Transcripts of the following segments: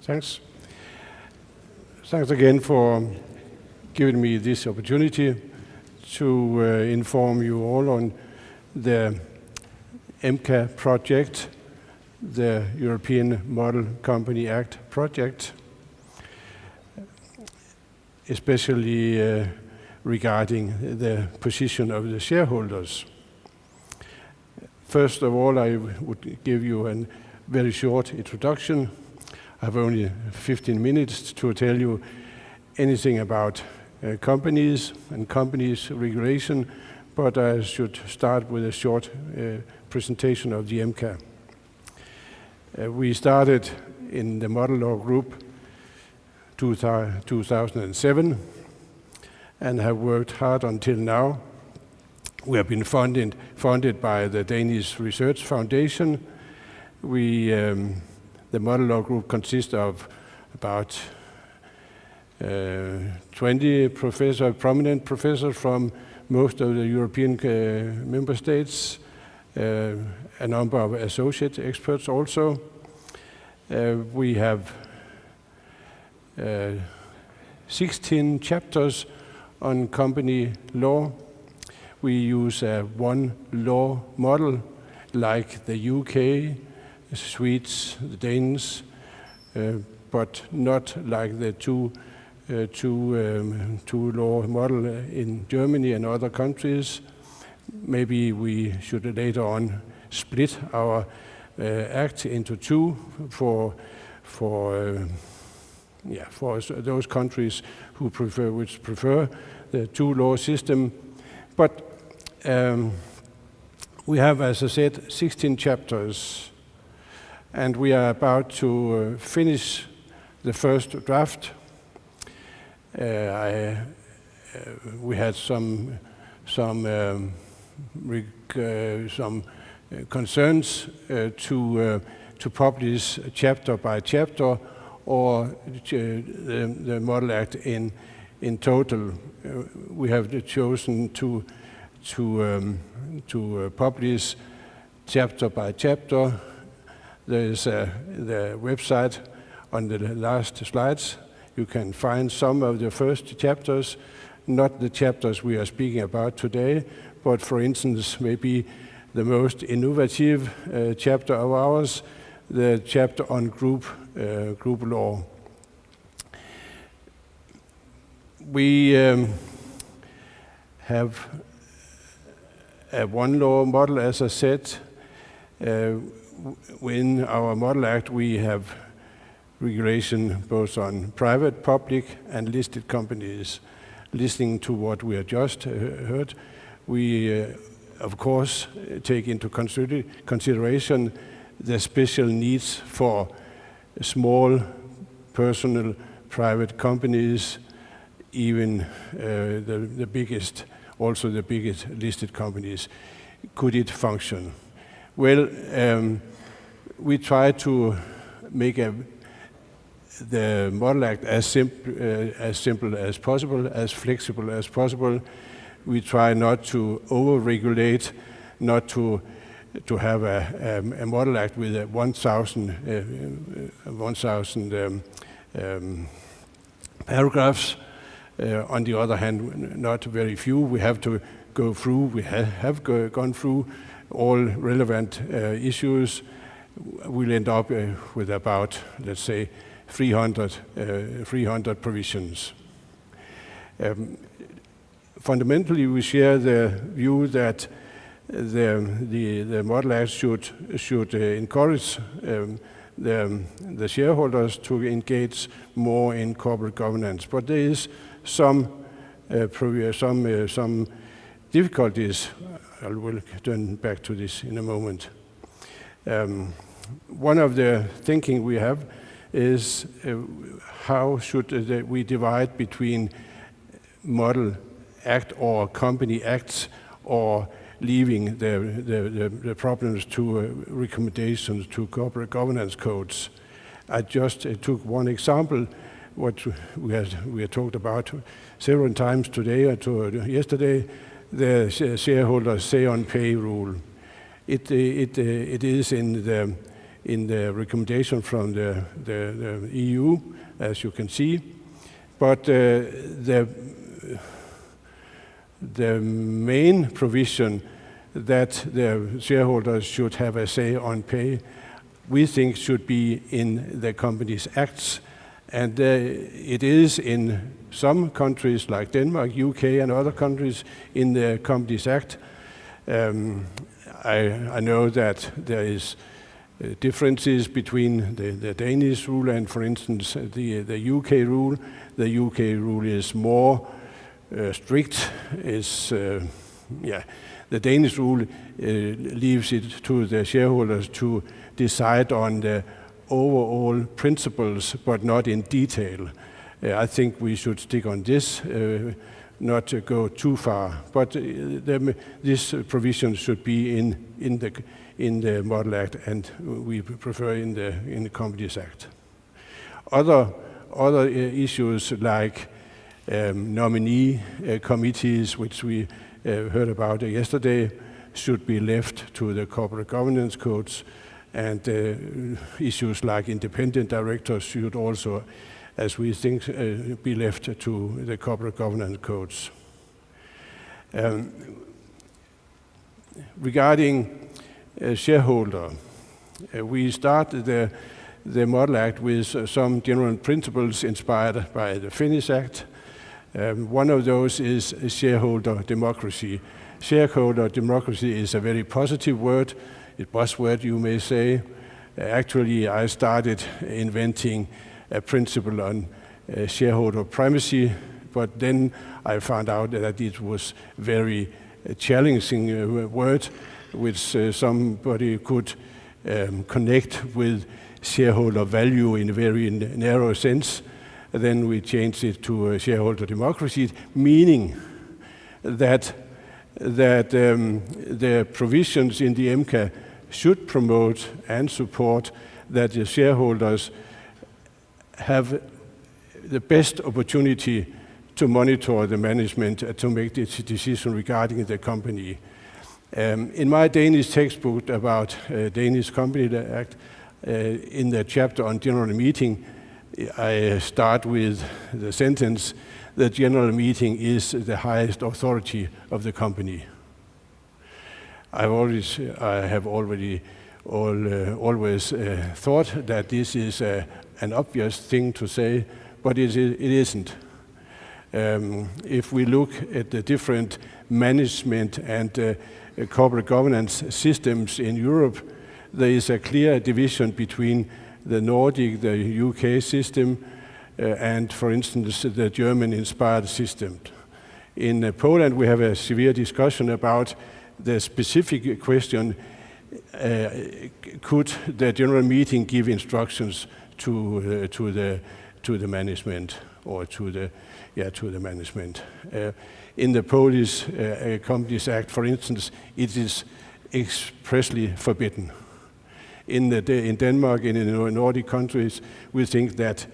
Thanks. Thanks again for giving me this opportunity to inform you all on the EMCA project, the European Model Company Act project, especially regarding the position of the shareholders. First of all, I would give you a very short introduction. I have only 15 minutes to tell you anything about companies and companies regulation, but I should start with a short presentation of the EMCA. We started in the Model Law Group 2007 and have worked hard until now. We have been funded by the Danish Research Foundation. The Model Law Group consists of about 20 prominent professors from most of the European member states, a number of associate experts also. We have 16 chapters on company law. We use a one law model like the UK, the Swedes, the Danes, but not like the two law model in Germany and other countries. Maybe we should later on split our act into two for those countries who prefer the two law system. But we have, as I said, 16 chapters, and we are about to finish the first draft. We had some concerns to publish chapter by chapter or the Model Act in total. We have chosen to publish chapter by chapter. There is the website on the last slides. You can find some of the first chapters, not the chapters we are speaking about today, but for instance, maybe the most innovative chapter of ours, the chapter on group law. We have a one law model, as I said. In our Model Act, we have regulation both on private, public, and listed companies. Listening to what we have just heard, we, of course, take into consideration the special needs for small, personal, private companies, even the biggest listed companies. Could it function? Well, we try to make the Model Act as simple as possible, as flexible as possible. We try not to over-regulate, not to have a Model Act with 1,000 paragraphs. On the other hand, not very few. We have to go through. We have gone through all relevant issues. We'll end up with about, let's say, 300 provisions. Fundamentally, we share the view that the Model Act should encourage the shareholders to engage more in corporate governance. But there is some difficulties. I will turn back to this in a moment. One of the thinking we have is how should we divide between Model Act or company acts, or leaving the problems to recommendations to corporate governance codes. I just took one example, what we have talked about several times today or yesterday, the shareholders say on pay rule. It is in in the recommendation from the EU, as you can see. But the main provision that the shareholders should have a say on pay, we think should be in the Companies Acts. And it is in some countries like Denmark, UK, and other countries in the Companies Act. I know that there is differences between the Danish rule and, for instance, the UK rule. The UK rule is more strict. The Danish rule leaves it to the shareholders to decide on the overall principles, but not in detail. I think we should stick on this, not to go too far. But this provision should be in the Model Act, and we prefer in the Companies Act. Other issues like nominee committees, which we heard about yesterday, should be left to the corporate governance codes, and issues like independent directors should also, as we think, be left to the corporate governance codes. Regarding shareholder, we started the Model Act with some general principles inspired by the Finnish Act. One of those is shareholder democracy. Shareholder democracy is a very positive word, a buzzword you may say. Actually, I started inventing a principle on shareholder primacy, but then I found out that it was very challenging word, which somebody could connect with shareholder value in a very narrow sense. Then we changed it to shareholder democracy, meaning that the provisions in the EMCA should promote and support that the shareholders have the best opportunity to monitor the management to make this decision regarding the company. In my Danish textbook about Danish Company Act, in the chapter on general meeting, I start with the sentence, the general meeting is the highest authority of the company. I have always thought that this is an obvious thing to say, but it isn't. If we look at the different management and corporate governance systems in Europe, there is a clear division between the Nordic, the UK system, and, for instance, the German-inspired system. In Poland, we have a severe discussion about the specific question, could the general meeting give instructions to the management, or to the management? In the Polish Companies Act, for instance, it is expressly forbidden. In Denmark and in the Nordic countries, we think that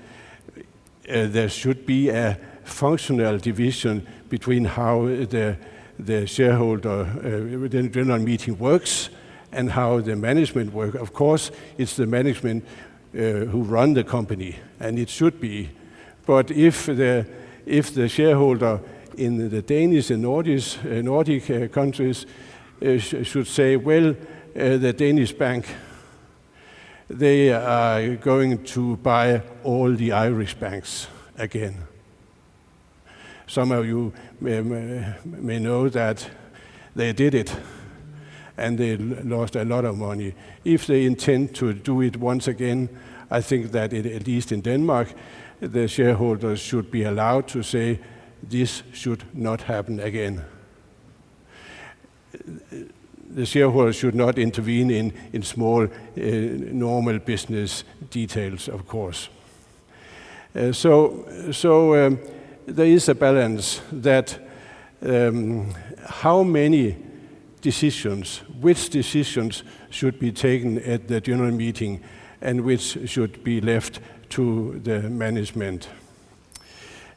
there should be a functional division between how the shareholder the general meeting works and how the management works. Of course, it's the management who run the company, and it should be. But if the shareholder in the Danish and Nordic countries should say, well, the Danish bank, they are going to buy all the Irish banks again. Some of you may know that they did it, and they lost a lot of money. If they intend to do it once again, I think that at least in Denmark, the shareholders should be allowed to say, this should not happen again. The shareholders should not intervene in small, normal business details, of course. So there is a balance that how many decisions, which decisions should be taken at the general meeting and which should be left to the management.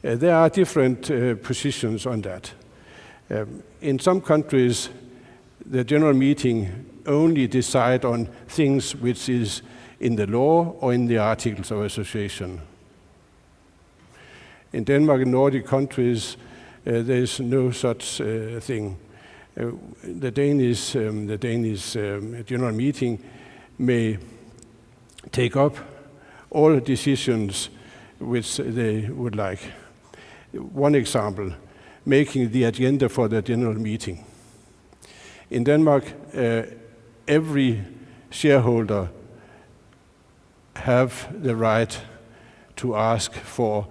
There are different positions on that. In some countries, the general meeting only decide on things which is in the law or in the Articles of Association. In Denmark and Nordic countries, there is no such thing. The Danish General Meeting may take up all decisions which they would like. One example, making the agenda for the General Meeting. In Denmark, every shareholder have the right to ask for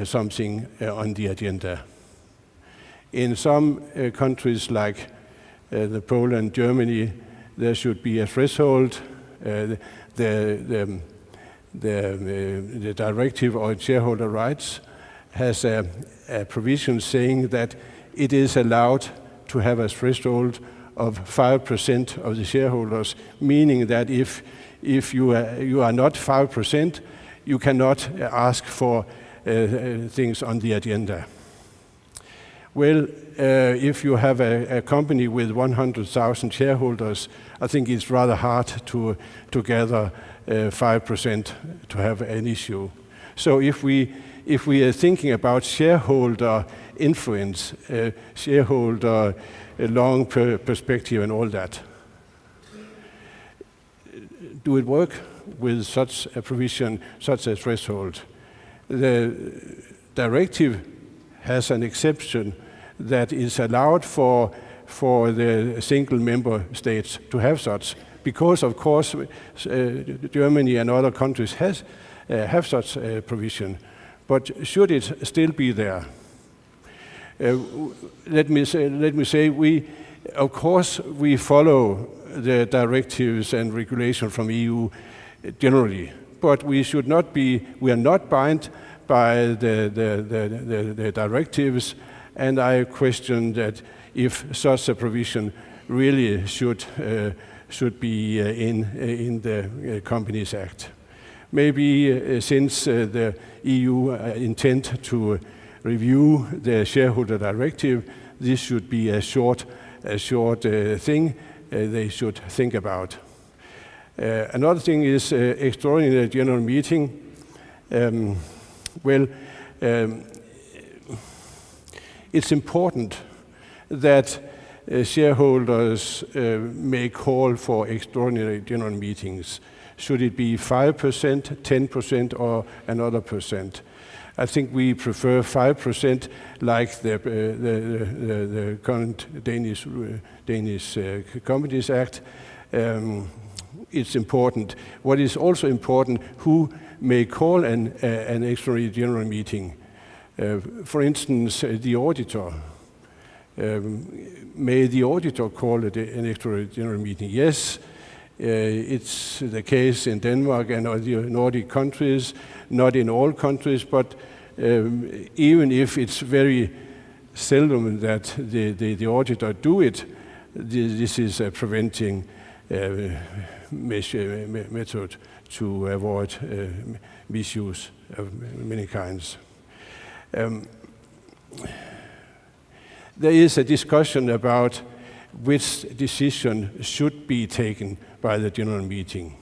something on the agenda. In some countries like Poland, Germany, there should be a threshold. The directive on shareholder rights has a provision saying that it is allowed to have a threshold of 5% of the shareholders, meaning that if you are not 5%, you cannot ask for things on the agenda. Well, if you have a company with 100,000 shareholders, I think it's rather hard to gather 5% to have an issue. So if we are thinking about shareholder influence, shareholder long perspective and all that, do it work with such a provision, such a threshold? The directive has an exception that is allowed for the single member states to have such, because of course Germany and other countries have such a provision. But should it still be there? Let me say we follow the directives and regulation from EU generally, but we are not bound by the directives, and I question that if such a provision really should be in the Companies Act. Maybe since the EU intend to review the shareholder directive, this should be a short thing they should think about. Another thing is extraordinary general meeting. It's important that shareholders may call for extraordinary general meetings. Should it be 5%, 10%, or another percent? I think we prefer 5%, like the current Danish Companies Act. It's important. What is also important, who may call an extraordinary general meeting. For instance, the auditor. May the auditor call an extraordinary general meeting? Yes, it's the case in Denmark and other Nordic countries, not in all countries, but even if it's very seldom that the auditor do it, this is a preventing method to avoid misuse of many kinds. There is a discussion about which decision should be taken by the general meeting.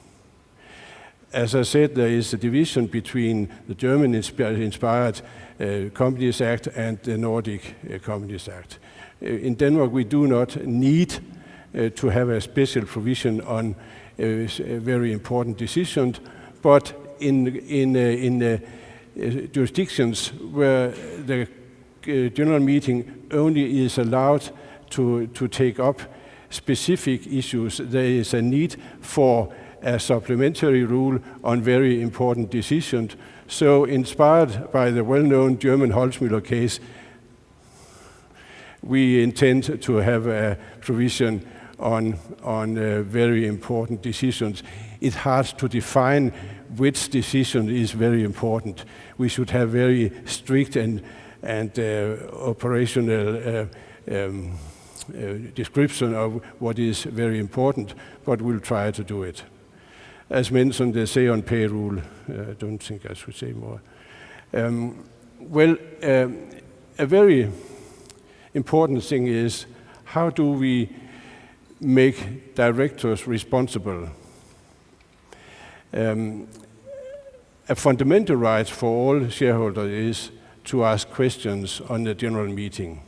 As I said, there is a division between the German-inspired Companies Act and the Nordic Companies Act. In Denmark, we do not need to have a special provision on very important decisions, but in jurisdictions where the general meeting only is allowed to take up specific issues, there is a need for a supplementary rule on very important decisions. So, inspired by the well-known German Holzmüller case, we intend to have a provision on very important decisions. It's hard to define which decision is very important. We should have very strict and operational description of what is very important, but we'll try to do it. As mentioned, the say-on-pay rule, I don't think I should say more. A very important thing is, how do we make directors responsible? A fundamental right for all shareholders is to ask questions on the general meeting,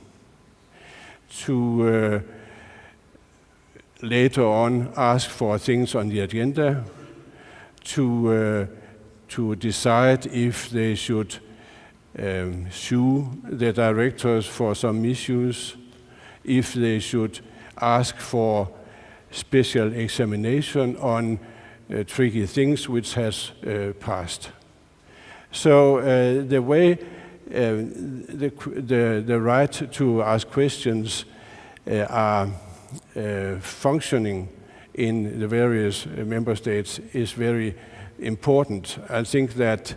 to later on ask for things on the agenda, to decide if they should sue the directors for some issues, if they should ask for special examination on tricky things which has passed. So the way the right to ask questions are functioning in the various member states is very important. I think that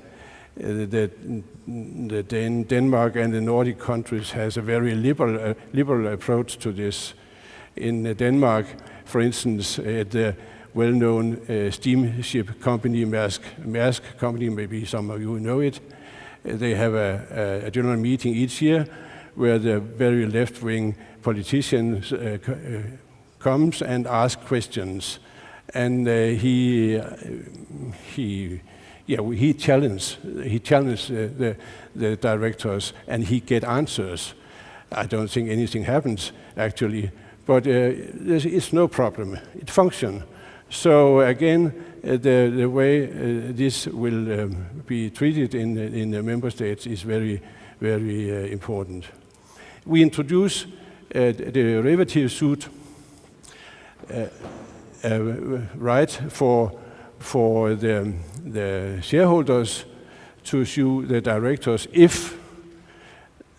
Denmark and the Nordic countries has a very liberal approach to this. In Denmark, for instance, the well-known steamship company, Maersk company, maybe some of you know it, they have a general meeting each year where the very left-wing politicians comes and ask questions. And he challenged the directors, and he get answers. I don't think anything happens, actually, but it's no problem. It functions. So again, the way this will be treated in the member states is very, very important. We introduce the derivative suit right for the shareholders to sue the directors if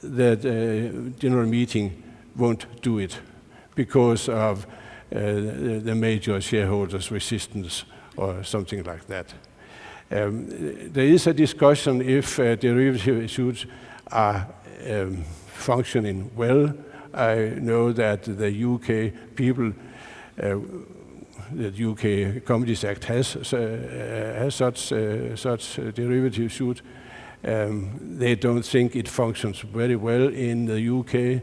the general meeting won't do it because of the major shareholders' resistance or something like that. There is a discussion if derivative suits are functioning well. I know that the UK people, the UK Companies Act has such derivative suit. They don't think it functions very well in the UK.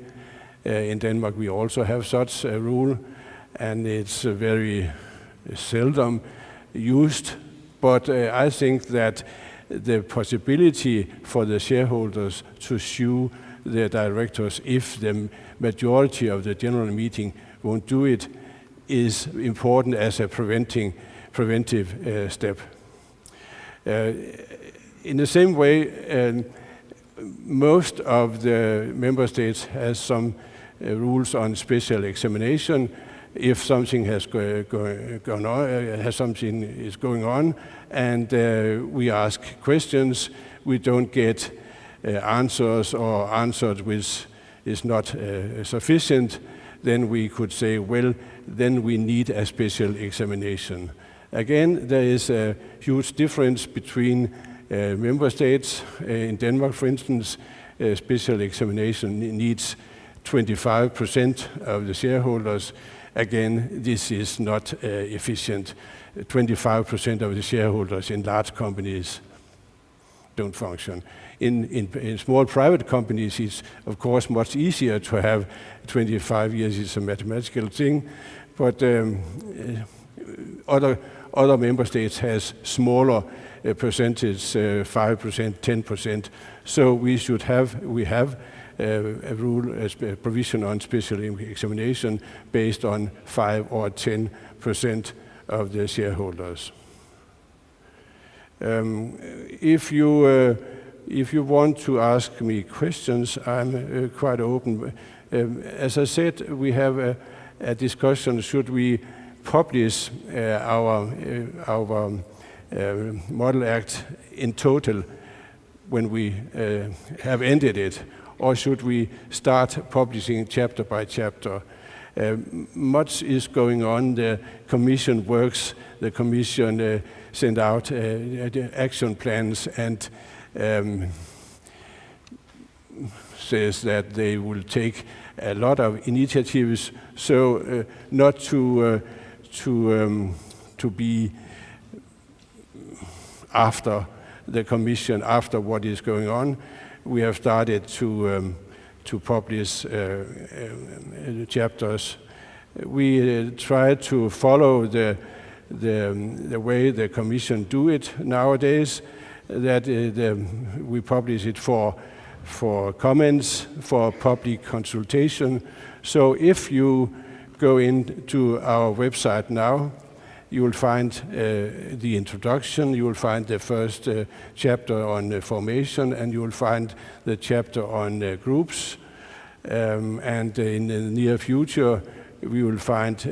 In Denmark, we also have such a rule, and it's very seldom used. But I think that the possibility for the shareholders to sue the directors if the majority of the general meeting won't do it is important as a preventive step. In the same way, most of the member states has some rules on special examination. If something has gone on, something is going on, and we ask questions, we don't get answers or answers which is not sufficient, then we could say, well, then we need a special examination. Again, there is a huge difference between member states. In Denmark, for instance, special examination needs 25% of the shareholders. Again, this is not efficient. 25% of the shareholders in large companies don't function. In small private companies, it's of course much easier to have 25 years. It's a mathematical thing, but other member states has smaller percentage, 5%, 10%. So we have a rule, a provision on special examination based on 5 or 10% of the shareholders. If you want to ask me questions, I'm quite open. As I said, we have a discussion: should we publish our Model Act in total when we have ended it, or should we start publishing chapter by chapter? Much is going on. The Commission works. The Commission sent out action plans and says that they will take a lot of initiatives. So not to be after the Commission, after what is going on. We have started to publish chapters. We try to follow the way the Commission do it nowadays, that we publish it for comments, for public consultation. So if you go into our website now, you will find the introduction, you will find the first chapter on formation, and you will find the chapter on groups. And in the near future, we will find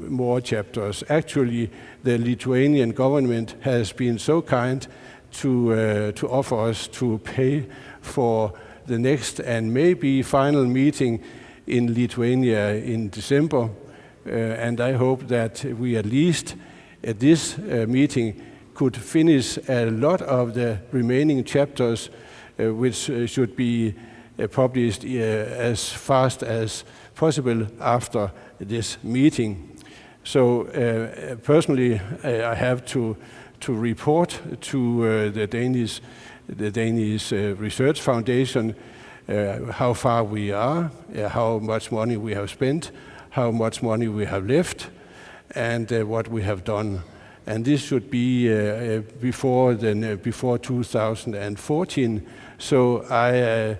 more chapters. Actually, the Lithuanian government has been so kind to offer us to pay for the next and maybe final meeting in Lithuania in December. And I hope that we at least at this meeting could finish a lot of the remaining chapters, which should be published as fast as possible after this meeting. So personally, I have to report to the Danish Research Foundation how far we are, how much money we have spent, how much money we have left, and what we have done. And this should be before 2014. So I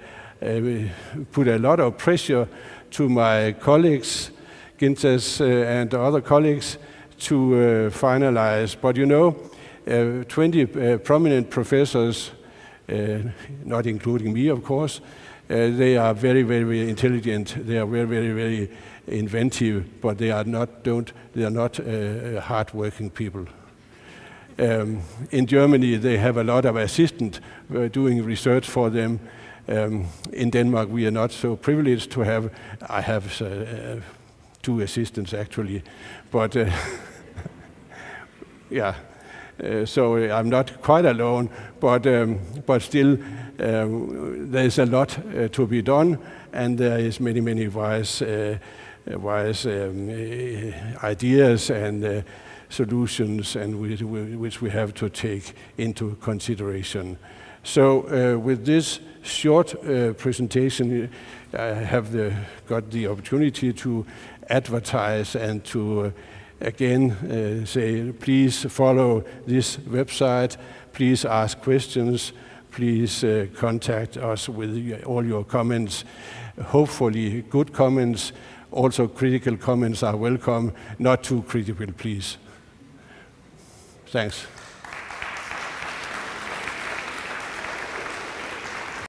put a lot of pressure to my colleagues, Gintes and other colleagues, to finalize. But you know, 20 prominent professors, not including me, of course, they are very, very, very intelligent. They are very, very, very inventive, but they are not hard-working people. In Germany, they have a lot of assistants doing research for them. In Denmark, we are not so privileged to have. I have 2 assistants actually, but yeah. So I'm not quite alone, but still there's a lot to be done, and there is many wise ideas and solutions, and which we have to take into consideration. So with this short presentation, I have got the opportunity to advertise and to again say, please follow this website, please ask questions, please contact us with all your comments, hopefully good comments. Also critical comments are welcome, not too critical, please. Thanks.